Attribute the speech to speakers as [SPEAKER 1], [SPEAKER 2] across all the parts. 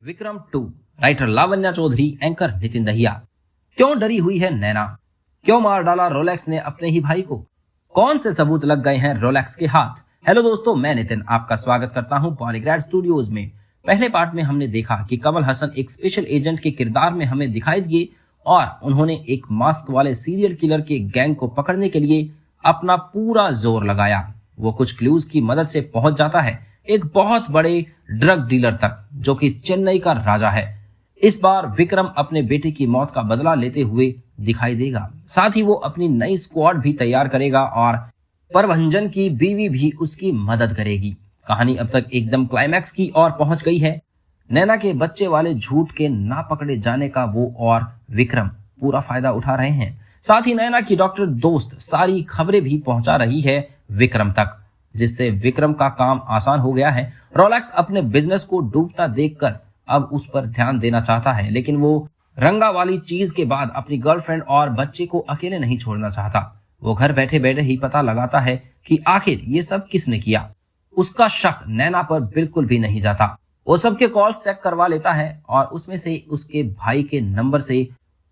[SPEAKER 1] Vikram 2, writer Lavanya Chaudhary, anchor Nitin Dahiya. क्यों डरी हुई है नैना? क्यों मार डाला रोलेक्स ने अपने ही भाई को? कौन से सबूत लग गए हैं रोलेक्स के हाथ? हेलो दोस्तों, मैं नितिन आपका स्वागत करता हूं पॉलीग्राड स्टूडियोज में। पहले पार्ट में हमने देखा कि कमल हसन एक स्पेशल एजेंट के किरदार में हमें दिखाई दिए और उन्होंने एक मास्क वाले सीरियल किलर के गैंग को पकड़ने के लिए अपना पूरा जोर लगाया। वो कुछ क्लूज की मदद से पहुंच जाता है एक बहुत बड़े ड्रग डीलर तक, जो कि चेन्नई का राजा है। इस बार विक्रम अपने बेटे की मौत का बदला लेते हुए दिखाई देगा। साथ ही वो अपनी नई स्क्वाड भी तैयार करेगा और प्रभंजन की बीवी भी उसकी मदद करेगी। कहानी अब तक एकदम क्लाइमैक्स की ओर पहुंच गई है। नैना के बच्चे वाले झूठ के ना पकड़े जाने का वो और विक्रम पूरा फायदा उठा रहे हैं। साथ ही नैना की डॉक्टर दोस्त सारी खबरें भी पहुंचा रही है विक्रम तक, जिससे विक्रम का काम आसान हो गया है। रोलेक्स अपने बिजनेस को डूबता देखकर अब उस पर ध्यान देना चाहता है, लेकिन वो रंगा वाली चीज के बाद अपनी गर्लफ्रेंड और बच्चे को अकेले नहीं छोड़ना चाहता। वो घर बैठे बैठे ही पता लगाता है कि आखिर ये सब किसने किया। उसका शक नैना पर बिल्कुल भी नहीं जाता। वो सबके कॉल्स चेक करवा लेता है और उसमें से उसके भाई के नंबर से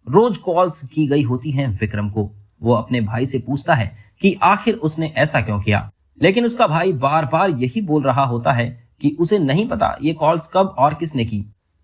[SPEAKER 1] रोज कॉल्स की गई होती हैं विक्रम को। वो अपने भाई से पूछता है कि आखिर उसने ऐसा क्यों किया, लेकिन उसका भाई बार बार यही बोल रहा होता है कि उसे नहीं पता ये कॉल्स कब और किसने की।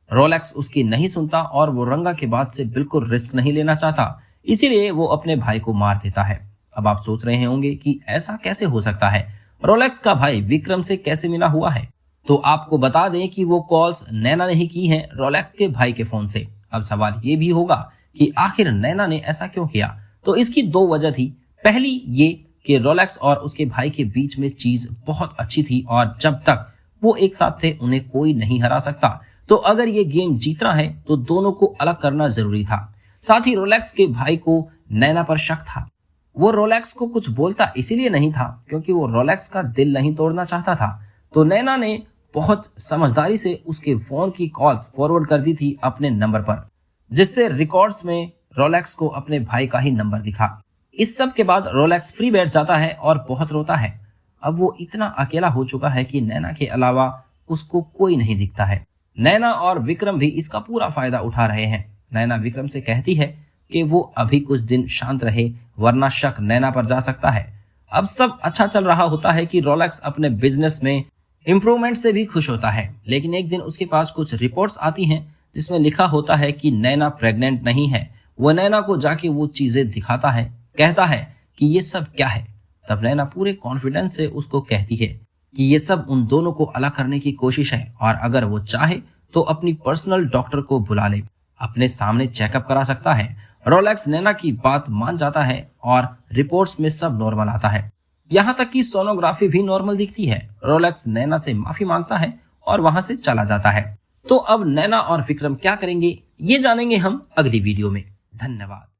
[SPEAKER 1] रोलेक्स उसकी नहीं सुनता और वो रंगा के बाद से बिल्कुल रिस्क नहीं लेना चाहता, इसीलिए वो अपने भाई को मार देता है। अब आप सोच रहे होंगे कि ऐसा कैसे हो सकता है, रोलेक्स का भाई विक्रम से कैसे मिला हुआ है? तो आपको बता दें कि वो कॉल्स नैना ने ही की हैं रोलेक्स के भाई के फोन से। अब सवाल ये भी होगा कि आखिर नैना ने ऐसा क्यों किया? तो इसकी दो वजह थी। पहली ये कि रोलेक्स और उसके भाई के बीच में चीज बहुत अच्छी थी और जब तक वो एक साथ थे उन्हें कोई नहीं हरा सकता। तो अगर ये गेम जीतना है तो दोनों को अलग करना जरूरी था। साथ ही रोलेक्स के भाई को नैना पर शक था। वो रोलेक्स को कुछ बोलता इसीलिए नहीं था क्योंकि वो रोलेक्स का दिल नहीं तोड़ना चाहता था। तो नैना ने बहुत समझदारी से उसके फोन की कॉल्स फॉरवर्ड कर दी थी अपने नंबर पर, जिससे रिकॉर्ड्स में रोलेक्स को अपने भाई का ही नंबर दिखा। इस सब के बाद रोलेक्स फ्री बैठ जाता है और बहुत रोता है। अब वो इतना अकेला हो चुका है कि नैना के अलावा उसको कोई नहीं दिखता है। नैना और विक्रम भी इसका पूरा फायदा उठा रहे हैं। नैना विक्रम से कहती है कि वो अभी कुछ दिन शांत रहे वरना शक नैना पर जा सकता है। अब सब अच्छा चल रहा होता है कि रोलेक्स अपने बिजनेस में इंप्रूवमेंट से भी खुश होता है, लेकिन एक दिन उसके पास कुछ रिपोर्ट्स आती हैं जिसमें लिखा होता है कि नैना प्रेग्नेंट नहीं है। वो नैना को जाके वो चीजें दिखाता है, कहता है कि ये सब क्या है। तब नैना पूरे कॉन्फिडेंस से उसको कहती है कि ये सब उन दोनों को अलग करने की कोशिश है और अगर वो चाहे तो अपनी पर्सनल डॉक्टर को बुला ले, अपने सामने चेकअप करा सकता है। रोलेक्स नैना की बात मान जाता है और रिपोर्ट्स में सब नॉर्मल आता है। यहाँ तक कि सोनोग्राफी भी नॉर्मल दिखती है। रोलेक्स नैना से माफी मांगता है और वहां से चला जाता है। तो अब नैना और विक्रम क्या करेंगे ये जानेंगे हम अगली वीडियो में। धन्यवाद।